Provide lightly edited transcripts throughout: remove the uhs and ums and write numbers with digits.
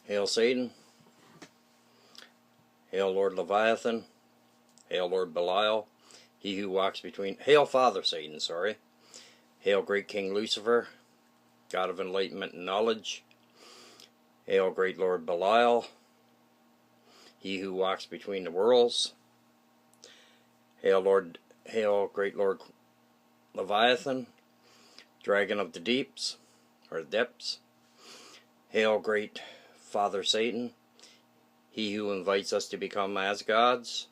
Hail Satan. Hail Lord Leviathan. Hail Lord Belial. He who walks between... Hail Father Satan, sorry. Hail Great King Lucifer, God of enlightenment and knowledge. Hail Great Lord Belial, he who walks between the worlds. Hail Great Lord Leviathan, Dragon of the Deeps, or depths. Hail Great Father Satan, he who invites us to become as gods.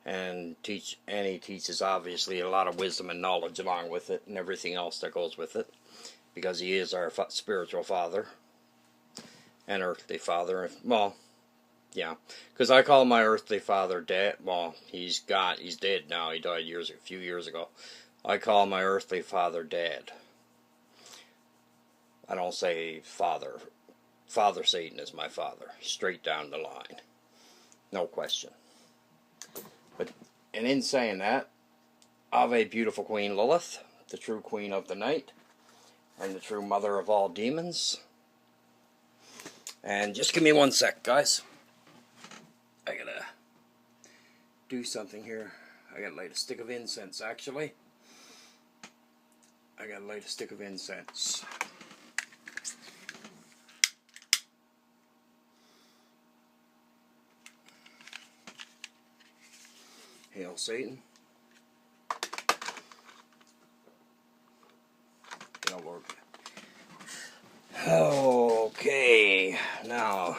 And he teaches obviously a lot of wisdom and knowledge along with it, and everything else that goes with it, because he is our spiritual father and earthly father. Well, yeah, because I call my earthly father Dad. Well, he's dead now. He died a few years ago. I call my earthly father Dad. I don't say father. Father Satan is my father, straight down the line, no question. And in saying that, Ave, beautiful Queen Lilith, the true Queen of the Night, and the true mother of all demons. And just give me one sec, guys. I gotta do something here. I gotta light a stick of incense, actually. I gotta light a stick of incense. Hail Satan. Hail Lord. Okay, now,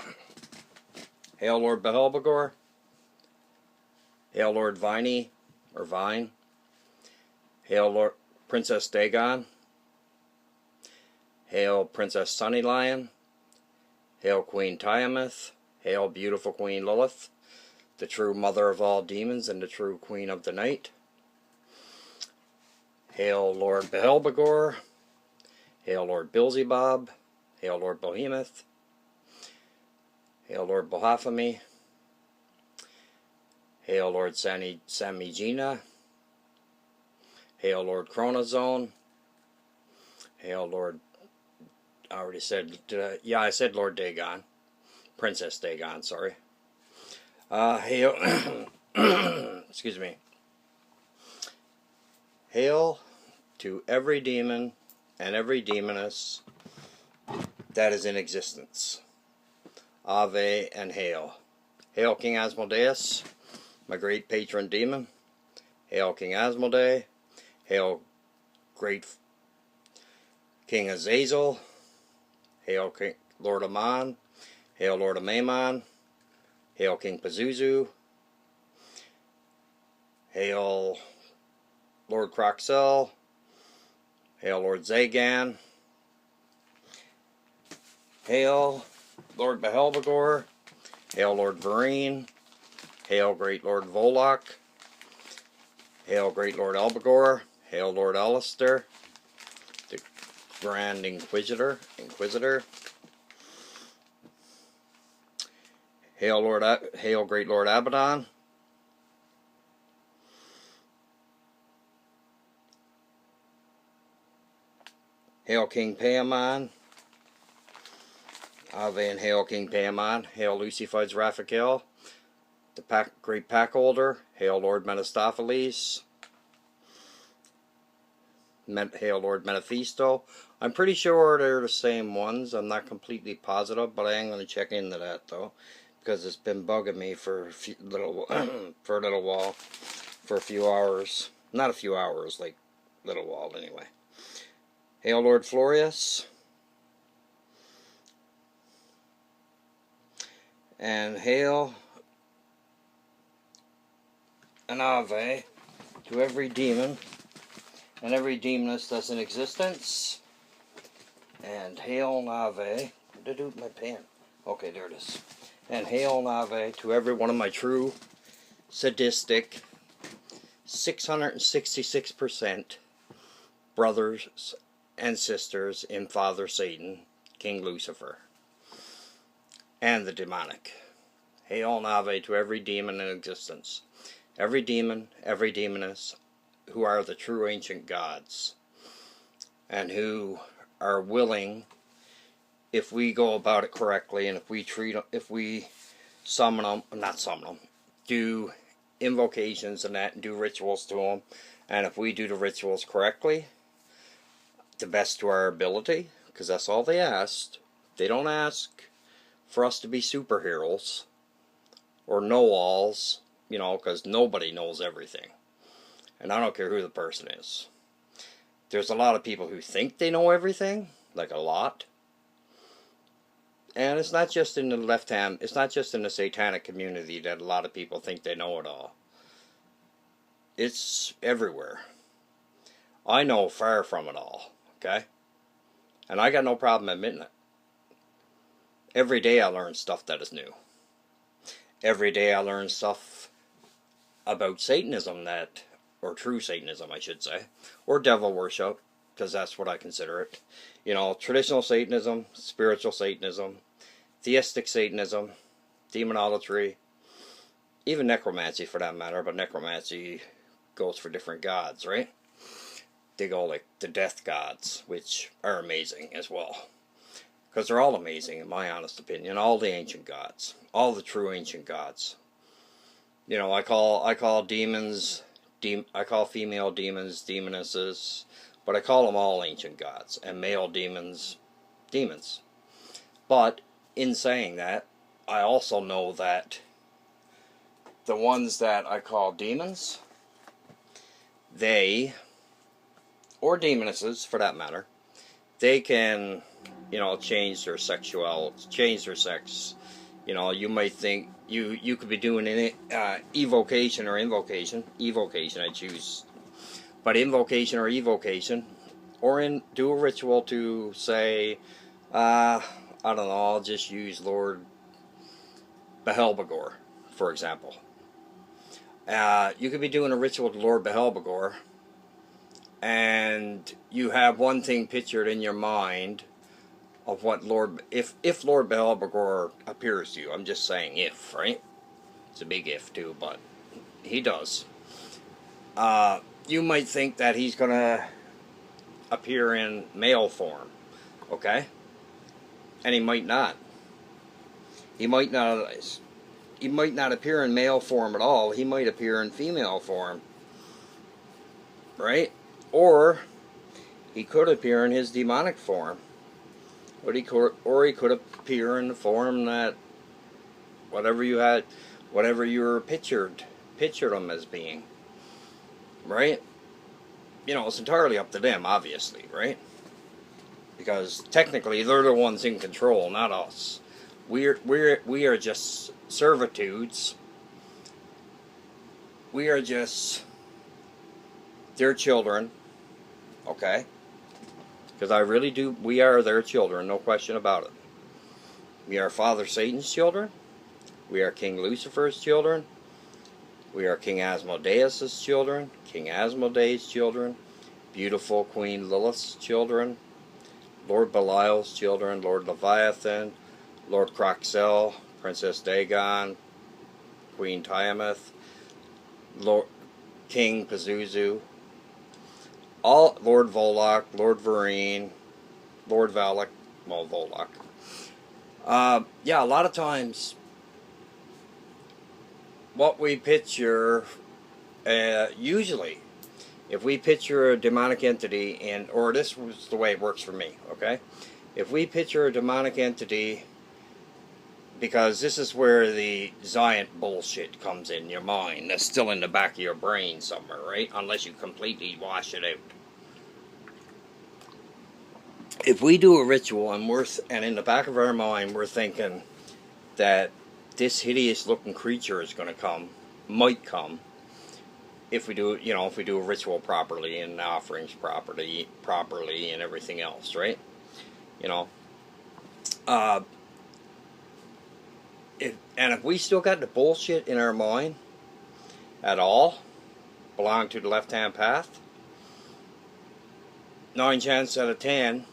Hail Lord Behelbegor. Hail Lord Viney, or Vine. Hail Lord Princess Dagon. Hail Princess Sunny Lion. Hail Queen Tiamat. Hail beautiful Queen Lilith, the true mother of all demons and the true Queen of the Night. Hail Lord Behelbegor. Hail Lord Beelzebub. Hail Lord Behemoth. Hail Lord Baphomet. Hail Lord Samigina. Hail Lord Chronozone. Hail Lord... I already said... yeah, I said Lord Dagon. Princess Dagon, sorry. Hail... excuse me. Hail to every demon and every demoness that is in existence. Ave and hail. Hail King Asmodeus, my great patron demon. Hail King Asmodee. Hail great King Azazel. Hail King Lord Aman. Hail Lord Amaimon. Hail King Pazuzu. Hail Lord Croxel. Hail Lord Zagan. Hail Lord Behelbegor. Hail Lord Vereen. Hail Great Lord Volok. Hail Great Lord Albegor. Hail Lord Alistair, the Grand Inquisitor. Hail Great Lord Abaddon. Hail King Paimon. Ave and hail King Paimon. Hail Lucifides Raphael, the great pack holder. Hail Lord Mephistopheles. Hail Lord Metaphisto. I'm pretty sure they're the same ones. I'm not completely positive, but I am going to check into that though, because it's been bugging me for a little while, for a few hours. Not a few hours, like a little while anyway. Hail Lord Florius. And hail an Ave to every demon and every demoness that's in existence. And hail an Ave. What did I do with my pen? Okay, there it is. And hail an Ave to every one of my true sadistic 666% brothers and sisters in Father Satan, King Lucifer, and the demonic. Hail an Ave to every demon in existence. Every demon, every demoness, who are the true ancient gods, and who are willing if we go about it correctly, and if we summon them, not summon them, do invocations and that, and do rituals to them, and if we do the rituals correctly, the best to our ability, because that's all they asked. They don't ask for us to be superheroes or know-alls, you know, because nobody knows everything. And I don't care who the person is. There's a lot of people who think they know everything, like a lot. And it's not just in the left hand, it's not just in the satanic community that a lot of people think they know it all. It's everywhere. I know far from it all, okay? And I got no problem admitting it. Every day I learn stuff that is new. Every day I learn stuff about Satanism that, or true Satanism I should say, or devil worship, because that's what I consider it. You know, traditional Satanism, spiritual Satanism, Theistic Satanism, Demonolatry, even Necromancy for that matter, but Necromancy goes for different gods, right? They go like the death gods, which are amazing as well. Because they're all amazing, in my honest opinion. All the ancient gods. All the true ancient gods. You know, I call demons, I call female demons demonesses, but I call them all ancient gods. And male demons, demons. But, in saying that, I also know that the ones that I call demons, they, or demonesses for that matter, they can, you know, change their sexuality, change their sex. You know, you might think you could be doing an evocation or invocation. Evocation, I choose. But invocation or evocation, or do a ritual to say, I don't know, I'll just use Lord Behelbegor, for example. You could be doing a ritual to Lord Behelbegor, and you have one thing pictured in your mind of what if Lord Behelbegor appears to you. I'm just saying if, right? It's a big if too, but he does. You might think that he's going to appear in male form, okay? And he might not. He might not appear in male form at all. He might appear in female form, right? Or he could appear in his demonic form. Or he could appear in the form that whatever you were pictured him as being, right? You know, it's entirely up to them, obviously, right? Because technically they're the ones in control, not us. We are just servitudes. We are just their children, okay? Because we are their children, no question about it. We are Father Satan's children. We are King Lucifer's children. We are King Asmodeus' children. King Asmodee's children. Beautiful Queen Lilith's children. Lord Belial's children. Lord Leviathan. Lord Croxel. Princess Dagon. Queen Tiamat. King Pazuzu. Lord Volok, Lord Vereen, Lord Valak, well, Volok. Yeah, a lot of times, what we picture, usually, if we picture a demonic entity, or this was the way it works for me, okay? If we picture a demonic entity, because this is where the giant bullshit comes in your mind, that's still in the back of your brain somewhere, right? Unless you completely wash it out. If we do a ritual and in the back of our mind we're thinking that this hideous looking creature is going to might come, if we do, you know, if we do a ritual properly and offerings properly and everything else, right? You know, if we still got the bullshit in our mind at all, belong to the left-hand path, 9 chances out of 10.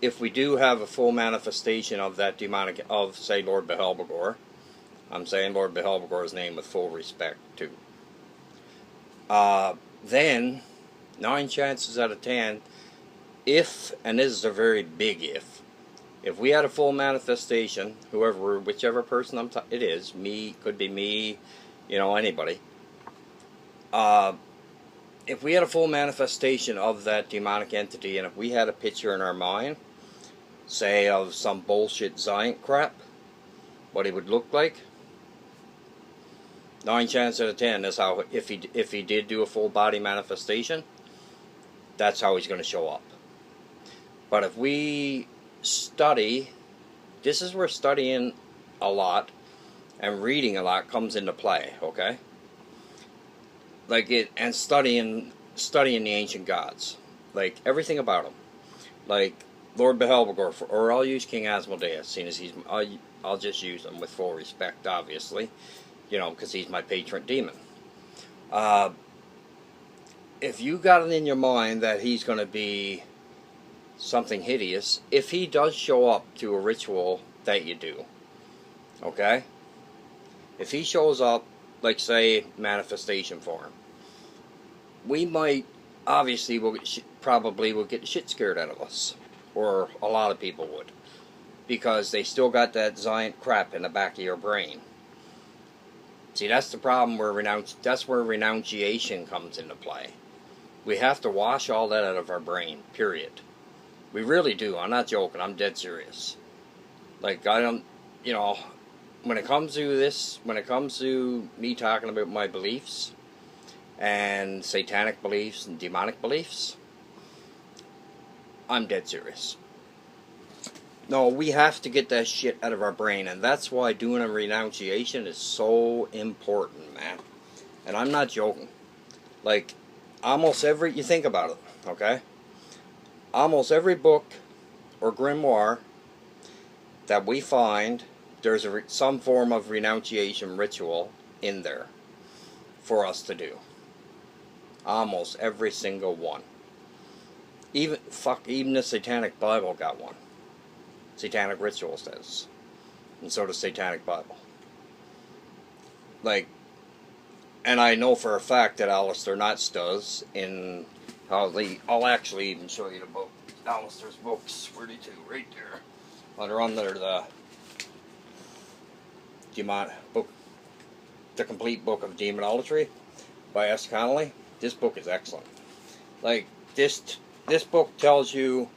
If we do have a full manifestation of that demonic, of, say, Lord Behelbegor, I'm saying Lord Behelbegor's name with full respect, too. Then, 9 chances out of 10, if, and this is a very big If we had a full manifestation, whichever person it is, me, could be me, anybody. If we had a full manifestation of that demonic entity, and if we had a picture in our mind, say of some bullshit giant crap, what he would look like, 9 chances out of 10 is how, if he did do a full body manifestation, that's how he's going to show up. But if we study, this is where studying a lot and reading a lot comes into play, okay? And studying the ancient gods, like everything about them, like Lord Behelbegor, or I'll use King Asmodeus, seeing as I'll just use him with full respect, obviously, because he's my patron demon. If you got it in your mind that he's going to be something hideous, if he does show up to a ritual that you do, okay? If he shows up, like say manifestation form, we might, obviously, probably will get the shit scared out of us, or a lot of people would, because they still got that giant crap in the back of your brain. See, that's the problem that's where renunciation comes into play. We have to wash all that out of our brain, period. We really do. I'm not joking. I'm dead serious. Like, I don't, when it comes to me talking about my beliefs, and satanic beliefs and demonic beliefs, I'm dead serious. No, we have to get that shit out of our brain, and that's why doing a renunciation is so important, man. And I'm not joking. Like, you think about it, okay? Almost every book or grimoire that we find, there's some form of renunciation ritual in there for us to do. Almost every single one. Even the Satanic Bible got one. Satanic Ritual says. And so does Satanic Bible. Like, and I know for a fact that Alistair Knotts does. I'll actually even show you the book. Alistair's books. Where are they two? Right there. Well, they're under the book, The Complete Book of Demonolatry by S. Connolly. This book is excellent. Like, this book tells you,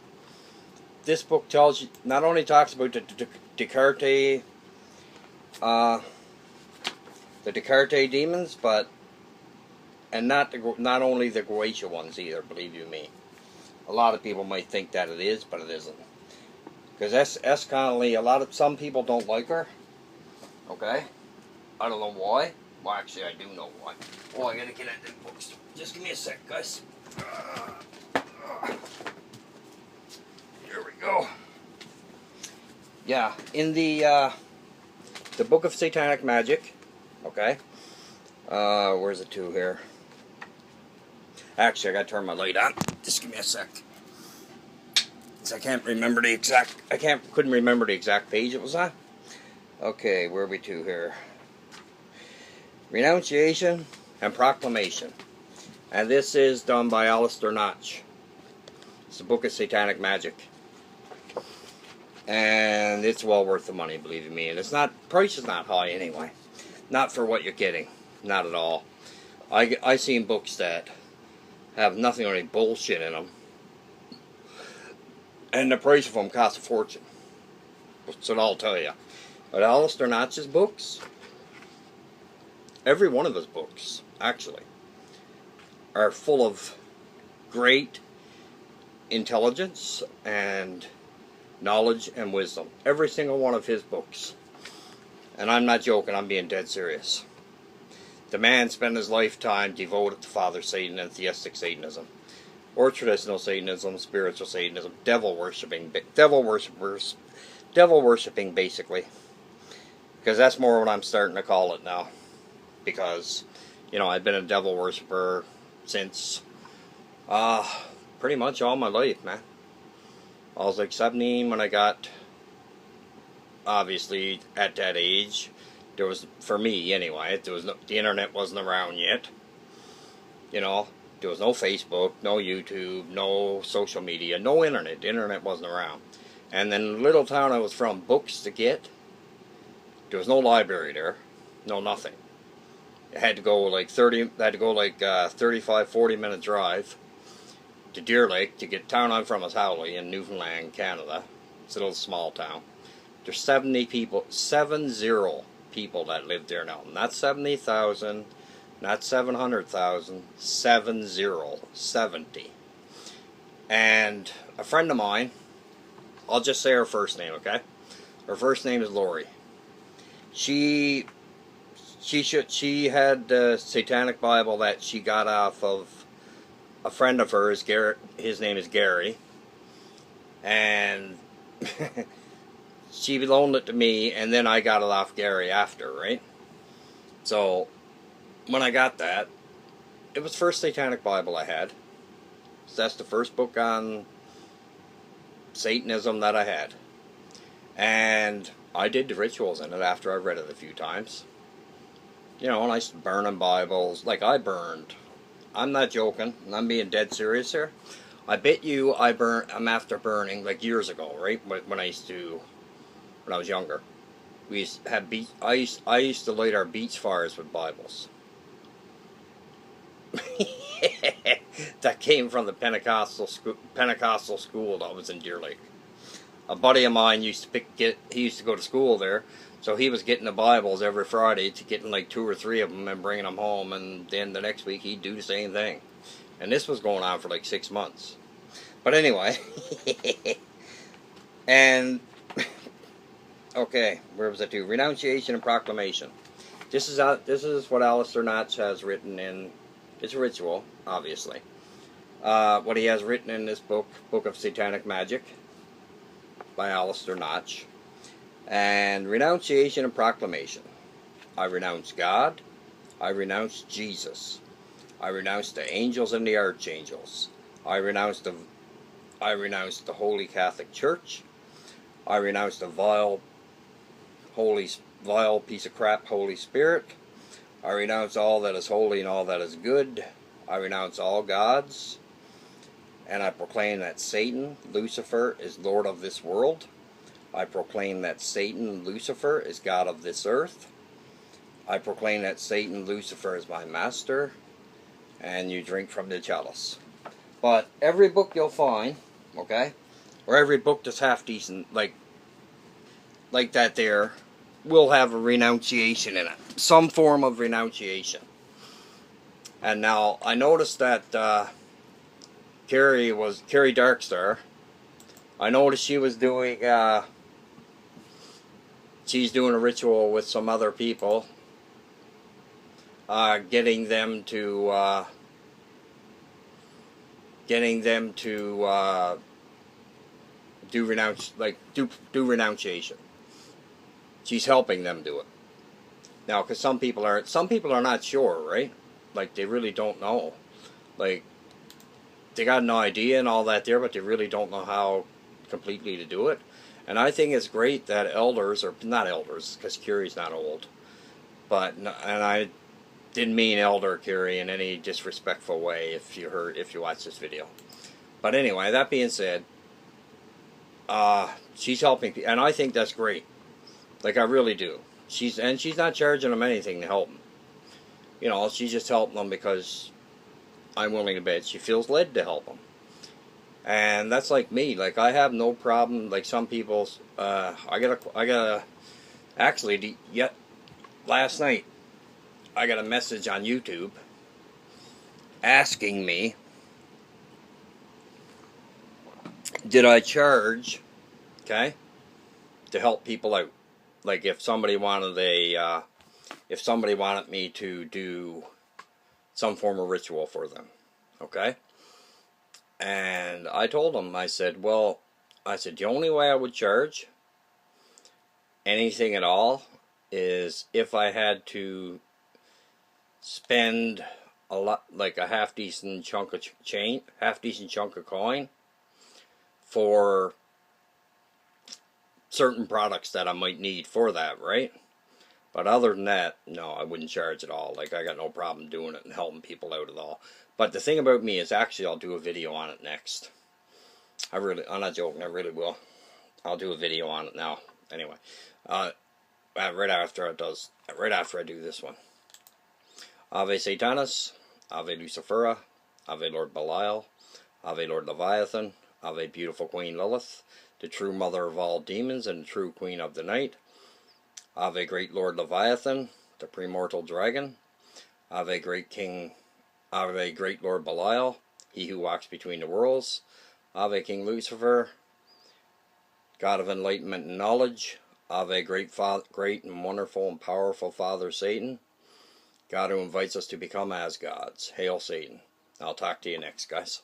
not only talks about the Descartes, demons, but, and not only the Goetia ones either, believe you me. A lot of people might think that it is, but it isn't. Because S. Connolly, some people don't like her. Okay? I don't know why. Well, actually, I do know why. Oh, I gotta get at them books. Just give me a sec, guys. Here we go. Yeah, in the Book of Satanic Magic, okay? Where's the two here? Actually, I gotta turn my light on. Just give me a sec. Because I couldn't remember the exact page it was on. Okay, where are we to here? Renunciation and Proclamation. And this is done by Alistair Knotts. It's the Book of Satanic Magic. And it's well worth the money, believe me. And price is not high anyway. Not for what you're getting. Not at all. I seen books that have nothing but any bullshit in them. And the price of them costs a fortune. So I'll tell you. But Alistair Knotts' books, every one of his books, actually, are full of great intelligence and knowledge and wisdom. Every single one of his books. And I'm not joking, I'm being dead serious. The man spent his lifetime devoted to Father Satan and Theistic Satanism. Or traditional Satanism, spiritual Satanism, devil worshipping basically. Because that's more what I'm starting to call it now. Because, I've been a devil worshipper since, pretty much all my life, man. I was like 17 when I got, obviously, at that age, there was, for me anyway, the internet wasn't around yet. There was no Facebook, no YouTube, no social media, no internet. The internet wasn't around. And then the little town I was from, books to get, there was no library there, no nothing. I had to go like 35, 40 minute drive to Deer Lake to get. Town I'm from is Howley in Newfoundland, Canada. It's a little small town. There's 70 people, 70 people that live there now. Not 70,000, not 700,000, 70. And a friend of mine, I'll just say her first name, okay? Her first name is Lori. She had the Satanic Bible that she got off of a friend of hers. Garrett, his name is Gary, and she loaned it to me, and then I got it off Gary after, right? So when I got that, it was the first Satanic Bible I had. So that's the first book on Satanism that I had, and I did the rituals in it after I read it a few times. You know, and I used to burn Bibles. Like, I burned. I'm not joking. I'm being dead serious here. I bet you I'm after burning, like, years ago, right? When I was younger. We used to have I used to light our beach fires with Bibles. That came from the Pentecostal school that was in Deer Lake. A buddy of mine used to he used to go to school there. So he was getting the Bibles every Friday, to getting like 2 or 3 of them and bringing them home, and then the next week he'd do the same thing. And this was going on for like 6 months. But anyway, and okay, where was I to? Renunciation and proclamation. This is what Alistair Notch has written in. It's a ritual, obviously. What he has written in this book of Satanic Magic, by Alistair Notch. And renunciation and proclamation. I renounce God. I renounce Jesus. I renounce the angels and the archangels. I renounce the Holy Catholic Church. I renounce the vile piece of crap Holy Spirit. I renounce all that is holy and all that is good. I renounce all gods. And I proclaim that Satan, Lucifer, is Lord of this world. I proclaim that Satan, Lucifer, is God of this earth. I proclaim that Satan, Lucifer, is my master. And you drink from the chalice. But every book you'll find, okay, or every book that's half decent, like that there, will have a renunciation in it. Some form of renunciation. And now, I noticed that Carrie Darkstar, I noticed she was doing, she's doing a ritual with some other people, getting them to do renunciation. She's helping them do it. Now, because some people are not sure, right? Like, they really don't know. Like, they got an idea and all that there, but they really don't know how completely to do it. And I think it's great that elders, or not elders, because Curie's not old, but, and I didn't mean Elder Curie in any disrespectful way if you watch this video. But anyway, that being said, she's helping, and I think that's great. Like, I really do. She's not charging them anything to help them. You know, she's just helping them because I'm willing to bet she feels led to help them. And that's like me. Like, I have no problem. Like some people, actually, last night, I got a message on YouTube asking me, did I charge, okay, to help people out? Like, if somebody wanted me to do some form of ritual for them, okay? And I told them, I said, the only way I would charge anything at all is if I had to spend a lot, like a half decent chunk of coin for certain products that I might need for that, right? But other than that, no, I wouldn't charge at all. Like, I got no problem doing it and helping people out at all. But the thing about me is, actually, I'll do a video on it next. I'm not joking, I really will. I'll do a video on it now. Anyway, right after I do this one. Ave Satanas, Ave Lucifera, Ave Lord Belial, Ave Lord Leviathan, Ave Beautiful Queen Lilith, the true mother of all demons and the true queen of the night. Ave Great Lord Leviathan, the premortal dragon. Ave Great Lord Belial, he who walks between the worlds. Ave King Lucifer, God of enlightenment and knowledge. Ave great and wonderful and powerful Father Satan, God who invites us to become as gods. Hail Satan. I'll talk to you next, guys.